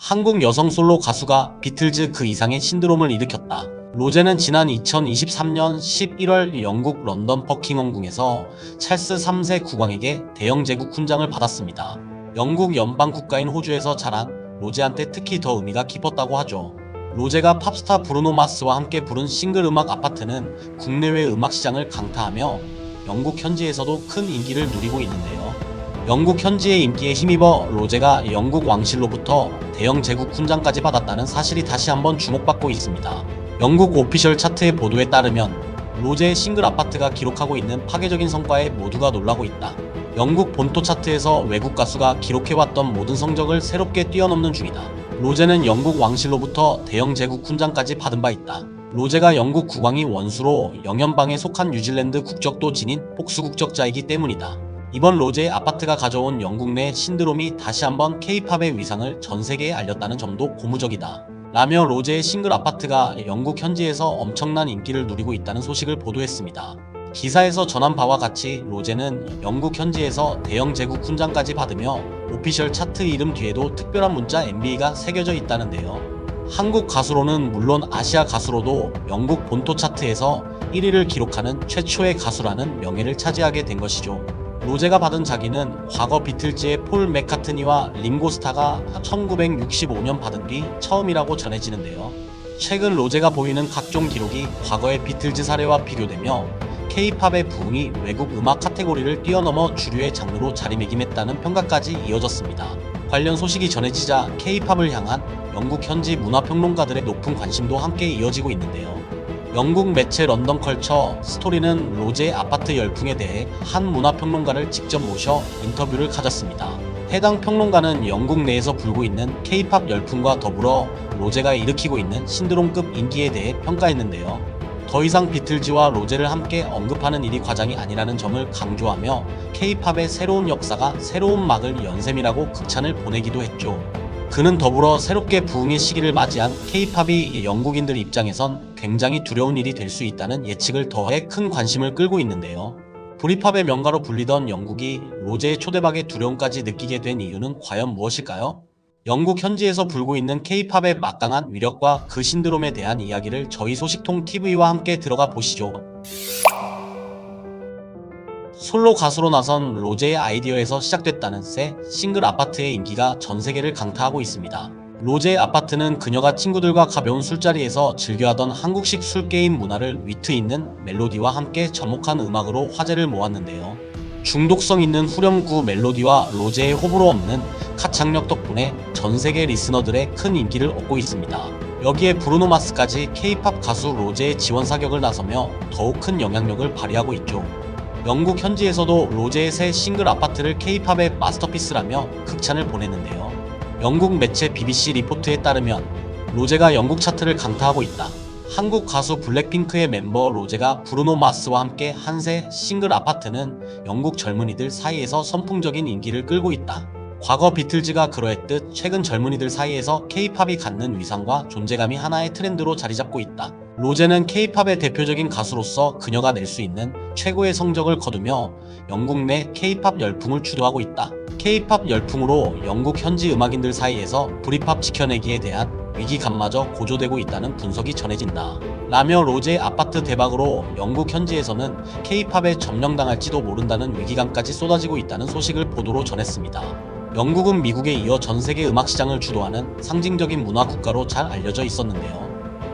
한국 여성 솔로 가수가 비틀즈 그 이상의 신드롬을 일으켰다. 로제는 지난 2023년 11월 영국 런던 버킹엄궁에서 찰스 3세 국왕에게 대영 제국 훈장을 받았습니다. 영국 연방 국가인 호주에서 자란 로제한테 특히 더 의미가 깊었다고 하죠. 로제가 팝스타 브루노 마스와 함께 부른 싱글 음악 아파트는 국내외 음악 시장을 강타하며 영국 현지에서도 큰 인기를 누리고 있는데요. 영국 현지의 인기에 힘입어 로제가 영국 왕실로부터 대영 제국 훈장까지 받았다는 사실이 다시 한번 주목받고 있습니다. 영국 오피셜 차트의 보도에 따르면 로제의 싱글 아파트가 기록하고 있는 파괴적인 성과에 모두가 놀라고 있다. 영국 본토 차트에서 외국 가수가 기록해왔던 모든 성적을 새롭게 뛰어넘는 중이다. 로제는 영국 왕실로부터 대영 제국 훈장까지 받은 바 있다. 로제가 영국 국왕이 원수로 영연방에 속한 뉴질랜드 국적도 지닌 복수 국적자이기 때문이다. 이번 로제의 아파트가 가져온 영국 내 신드롬이 다시 한번 K-팝의 위상을 전 세계에 알렸다는 점도 고무적이다. 라며 로제의 싱글 아파트가 영국 현지에서 엄청난 인기를 누리고 있다는 소식을 보도했습니다. 기사에서 전한 바와 같이 로제는 영국 현지에서 대영 제국 훈장까지 받으며 오피셜 차트 이름 뒤에도 특별한 문자 MB가 새겨져 있다는데요. 한국 가수로는 물론 아시아 가수로도 영국 본토 차트에서 1위를 기록하는 최초의 가수라는 명예를 차지하게 된 것이죠. 로제가 받은 자기는 과거 비틀즈의 폴 맥카트니와 링고스타가 1965년 받은 뒤 처음이라고 전해지는데요. 최근 로제가 보이는 각종 기록이 과거의 비틀즈 사례와 비교되며 K-팝의 부흥이 외국 음악 카테고리를 뛰어넘어 주류의 장르로 자리매김했다는 평가까지 이어졌습니다. 관련 소식이 전해지자 K-팝을 향한 영국 현지 문화평론가들의 높은 관심도 함께 이어지고 있는데요. 영국 매체 런던 컬처 스토리는 로제의 아파트 열풍에 대해 한 문화평론가를 직접 모셔 인터뷰를 가졌습니다. 해당 평론가는 영국 내에서 불고 있는 K-팝 열풍과 더불어 로제가 일으키고 있는 신드롬급 인기에 대해 평가했는데요. 더 이상 비틀즈와 로제를 함께 언급하는 일이 과장이 아니라는 점을 강조하며 K-팝의 새로운 역사가 새로운 막을 연 셈이라고 극찬을 보내기도 했죠. 그는 더불어 새롭게 부흥의 시기를 맞이한 K-팝이 영국인들 입장에선 굉장히 두려운 일이 될 수 있다는 예측을 더해 큰 관심을 끌고 있는데요. 브리팝의 명가로 불리던 영국이 로제의 초대박에 두려움까지 느끼게 된 이유는 과연 무엇일까요? 영국 현지에서 불고 있는 K-팝의 막강한 위력과 그 신드롬에 대한 이야기를 저희 소식통 TV와 함께 들어가 보시죠. 솔로 가수로 나선 로제의 아이디어에서 시작됐다는 새 싱글 아파트의 인기가 전 세계를 강타하고 있습니다. 로제의 아파트는 그녀가 친구들과 가벼운 술자리에서 즐겨하던 한국식 술게임 문화를 위트 있는 멜로디와 함께 접목한 음악으로 화제를 모았는데요. 중독성 있는 후렴구 멜로디와 로제의 호불호 없는 가창력 덕분에 전 세계 리스너들의 큰 인기를 얻고 있습니다. 여기에 브루노 마스까지 K-팝 가수 로제의 지원 사격을 나서며 더욱 큰 영향력을 발휘하고 있죠. 영국 현지에서도 로제의 새 싱글 아파트를 K-팝의 마스터피스라며 극찬을 보냈는데요. 영국 매체 BBC 리포트에 따르면 로제가 영국 차트를 강타하고 있다. 한국 가수 블랙핑크의 멤버 로제가 브루노 마스와 함께 한 새 싱글 아파트는 영국 젊은이들 사이에서 선풍적인 인기를 끌고 있다. 과거 비틀즈가 그러했듯 최근 젊은이들 사이에서 K-팝이 갖는 위상과 존재감이 하나의 트렌드로 자리잡고 있다. 로제는 K-팝의 대표적인 가수로서 그녀가 낼 수 있는 최고의 성적을 거두며 영국 내 K-팝 열풍을 주도하고 있다. K-팝 열풍으로 영국 현지 음악인들 사이에서 브리팝 지켜내기에 대한 위기감마저 고조되고 있다는 분석이 전해진다. 라며 로제의 아파트 대박으로 영국 현지에서는 K-팝에 점령당할지도 모른다는 위기감까지 쏟아지고 있다는 소식을 보도로 전했습니다. 영국은 미국에 이어 전 세계 음악 시장을 주도하는 상징적인 문화 국가로 잘 알려져 있었는데요.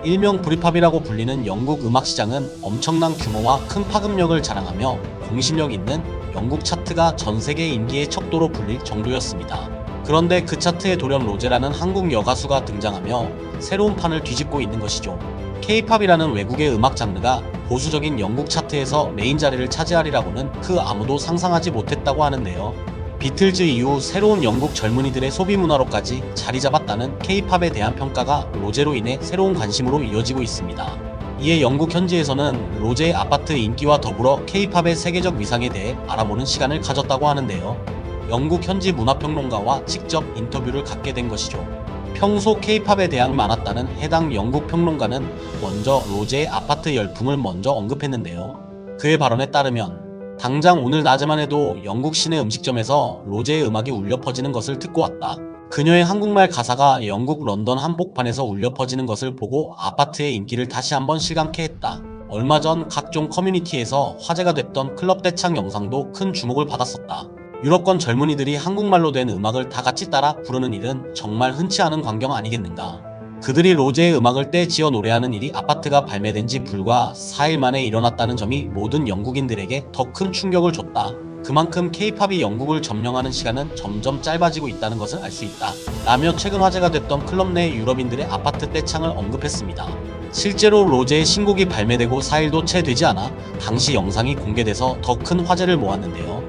일명 브리팝이라고 불리는 영국 음악 시장은 엄청난 규모와 큰 파급력을 자랑하며 공신력 있는 영국 차트가 전 세계 인기의 척도로 불릴 정도였습니다. 그런데 그 차트에 돌연 로제라는 한국 여가수가 등장하며 새로운 판을 뒤집고 있는 것이죠. K-팝이라는 외국의 음악 장르가 보수적인 영국 차트에서 메인 자리를 차지하리라고는 그 아무도 상상하지 못했다고 하는데요. 비틀즈 이후 새로운 영국 젊은이들의 소비 문화로까지 자리 잡았다는 K-팝에 대한 평가가 로제로 인해 새로운 관심으로 이어지고 있습니다. 이에 영국 현지에서는 로제의 아파트 인기와 더불어 K-팝의 세계적 위상에 대해 알아보는 시간을 가졌다고 하는데요. 영국 현지 문화평론가와 직접 인터뷰를 갖게 된 것이죠. 평소 K-팝에 대한 많았다는 해당 영국 평론가는 먼저 로제의 아파트 열풍을 먼저 언급했는데요. 그의 발언에 따르면 당장 오늘 낮에만 해도 영국 시내 음식점에서 로제의 음악이 울려 퍼지는 것을 듣고 왔다. 그녀의 한국말 가사가 영국 런던 한복판에서 울려 퍼지는 것을 보고 아파트의 인기를 다시 한번 실감케 했다. 얼마 전 각종 커뮤니티에서 화제가 됐던 클럽 떼창 영상도 큰 주목을 받았었다. 유럽권 젊은이들이 한국말로 된 음악을 다 같이 따라 부르는 일은 정말 흔치 않은 광경 아니겠는가. 그들이 로제의 음악을 떼지어 노래하는 일이 아파트가 발매된 지 불과 4일 만에 일어났다는 점이 모든 영국인들에게 더 큰 충격을 줬다. 그만큼 K-팝이 영국을 점령하는 시간은 점점 짧아지고 있다는 것을 알 수 있다. 라며 최근 화제가 됐던 클럽 내 유럽인들의 아파트 떼창을 언급했습니다. 실제로 로제의 신곡이 발매되고 4일도 채 되지 않아 당시 영상이 공개돼서 더 큰 화제를 모았는데요.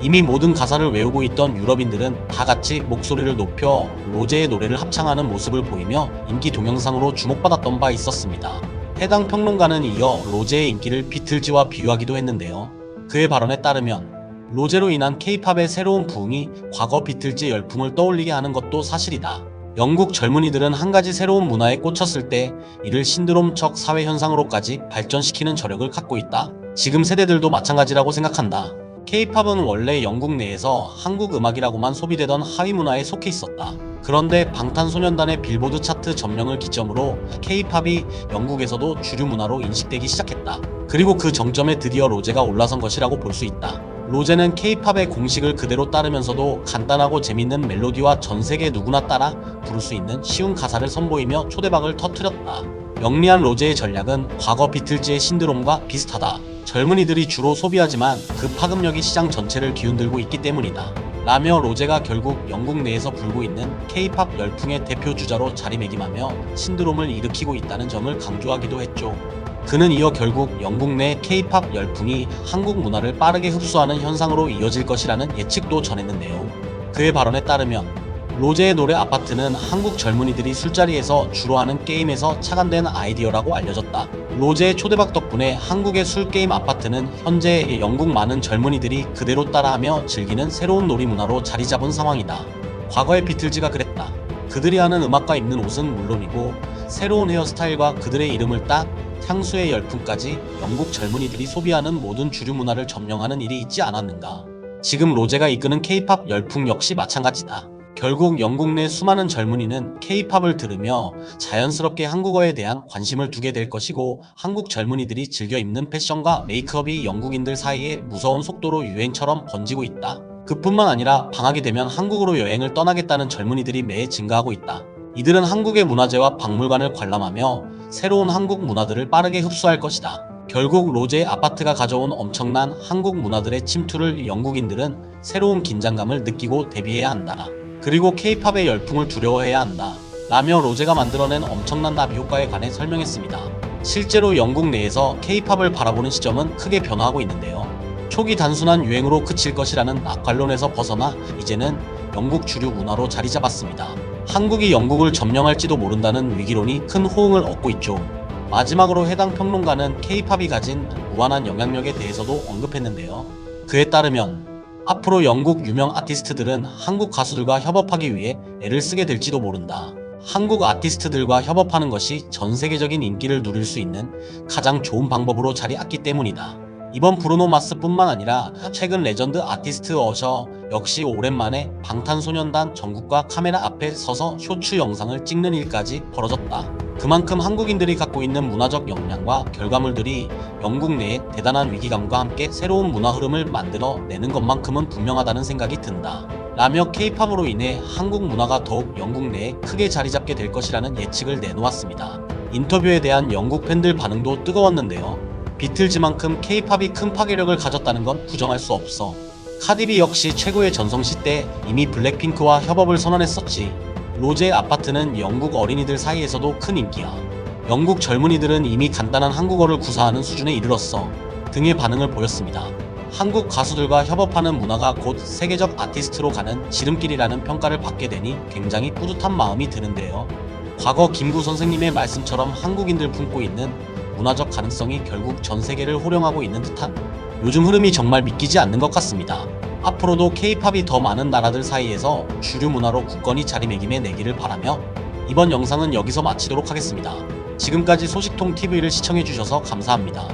이미 모든 가사를 외우고 있던 유럽인들은 다 같이 목소리를 높여 로제의 노래를 합창하는 모습을 보이며 인기 동영상으로 주목받았던 바 있었습니다. 해당 평론가는 이어 로제의 인기를 비틀즈와 비유하기도 했는데요. 그의 발언에 따르면 로제로 인한 K-팝의 새로운 부흥이 과거 비틀즈 열풍을 떠올리게 하는 것도 사실이다. 영국 젊은이들은 한 가지 새로운 문화에 꽂혔을 때 이를 신드롬적 사회현상으로까지 발전시키는 저력을 갖고 있다. 지금 세대들도 마찬가지라고 생각한다. K-팝은 원래 영국 내에서 한국 음악이라고만 소비되던 하위 문화에 속해 있었다. 그런데 방탄소년단의 빌보드 차트 점령을 기점으로 K-팝이 영국에서도 주류 문화로 인식되기 시작했다. 그리고 그 정점에 드디어 로제가 올라선 것이라고 볼 수 있다. 로제는 K-팝의 공식을 그대로 따르면서도 간단하고 재밌는 멜로디와 전 세계 누구나 따라 부를 수 있는 쉬운 가사를 선보이며 초대박을 터뜨렸다. 영리한 로제의 전략은 과거 비틀즈의 신드롬과 비슷하다. 젊은이들이 주로 소비하지만 그 파급력이 시장 전체를 뒤흔들고 있기 때문이다. 라며 로제가 결국 영국 내에서 불고 있는 K-팝 열풍의 대표 주자로 자리매김하며 신드롬을 일으키고 있다는 점을 강조하기도 했죠. 그는 이어 결국 영국 내 K-팝 열풍이 한국 문화를 빠르게 흡수하는 현상으로 이어질 것이라는 예측도 전했는데요. 그의 발언에 따르면 로제의 노래 아파트는 한국 젊은이들이 술자리에서 주로 하는 게임에서 착안된 아이디어라고 알려졌다. 로제의 초대박 덕분에 한국의 술게임 아파트는 현재 영국 많은 젊은이들이 그대로 따라하며 즐기는 새로운 놀이 문화로 자리 잡은 상황이다. 과거의 비틀즈가 그랬다. 그들이 하는 음악과 입는 옷은 물론이고 새로운 헤어스타일과 그들의 이름을 딴 향수의 열풍까지 영국 젊은이들이 소비하는 모든 주류 문화를 점령하는 일이 있지 않았는가. 지금 로제가 이끄는 K-팝 열풍 역시 마찬가지다. 결국 영국 내 수많은 젊은이는 K-팝을 들으며 자연스럽게 한국어에 대한 관심을 두게 될 것이고 한국 젊은이들이 즐겨 입는 패션과 메이크업이 영국인들 사이에 무서운 속도로 유행처럼 번지고 있다. 그뿐만 아니라 방학이 되면 한국으로 여행을 떠나겠다는 젊은이들이 매해 증가하고 있다. 이들은 한국의 문화재와 박물관을 관람하며 새로운 한국 문화들을 빠르게 흡수할 것이다. 결국 로제의 아파트가 가져온 엄청난 한국 문화들의 침투를 영국인들은 새로운 긴장감을 느끼고 대비해야 한다. 그리고 K-팝의 열풍을 두려워해야 한다. 라며 로제가 만들어낸 엄청난 나비 효과에 관해 설명했습니다. 실제로 영국 내에서 K-팝을 바라보는 시점은 크게 변화하고 있는데요. 초기 단순한 유행으로 그칠 것이라는 낙관론에서 벗어나 이제는 영국 주류 문화로 자리 잡았습니다. 한국이 영국을 점령할지도 모른다는 위기론이 큰 호응을 얻고 있죠. 마지막으로 해당 평론가는 K-팝이 가진 무한한 영향력에 대해서도 언급했는데요. 그에 따르면 앞으로 영국 유명 아티스트들은 한국 가수들과 협업하기 위해 애를 쓰게 될지도 모른다. 한국 아티스트들과 협업하는 것이 전 세계적인 인기를 누릴 수 있는 가장 좋은 방법으로 자리잡기 때문이다. 이번 브루노 마스뿐만 아니라 최근 레전드 아티스트 어셔 역시 오랜만에 방탄소년단 정국과 카메라 앞에 서서 쇼츠 영상을 찍는 일까지 벌어졌다. 그만큼 한국인들이 갖고 있는 문화적 역량과 결과물들이 영국 내에 대단한 위기감과 함께 새로운 문화 흐름을 만들어 내는 것만큼은 분명하다는 생각이 든다. 라며 K-팝으로 인해 한국 문화가 더욱 영국 내에 크게 자리 잡게 될 것이라는 예측을 내놓았습니다. 인터뷰에 대한 영국 팬들 반응도 뜨거웠는데요. 비틀즈만큼 K-팝이 큰 파괴력을 가졌다는 건 부정할 수 없어. 카디비 역시 최고의 전성시 때 이미 블랙핑크와 협업을 선언했었지. 로제의 아파트는 영국 어린이들 사이에서도 큰 인기야. 영국 젊은이들은 이미 간단한 한국어를 구사하는 수준에 이르렀어. 등의 반응을 보였습니다. 한국 가수들과 협업하는 문화가 곧 세계적 아티스트로 가는 지름길이라는 평가를 받게 되니 굉장히 뿌듯한 마음이 드는데요. 과거 김구 선생님의 말씀처럼 한국인들 품고 있는 문화적 가능성이 결국 전 세계를 호령하고 있는 듯한 요즘 흐름이 정말 믿기지 않는 것 같습니다. 앞으로도 K-팝이 더 많은 나라들 사이에서 주류 문화로 굳건히 자리매김해 내기를 바라며 이번 영상은 여기서 마치도록 하겠습니다. 지금까지 소식통TV를 시청해주셔서 감사합니다.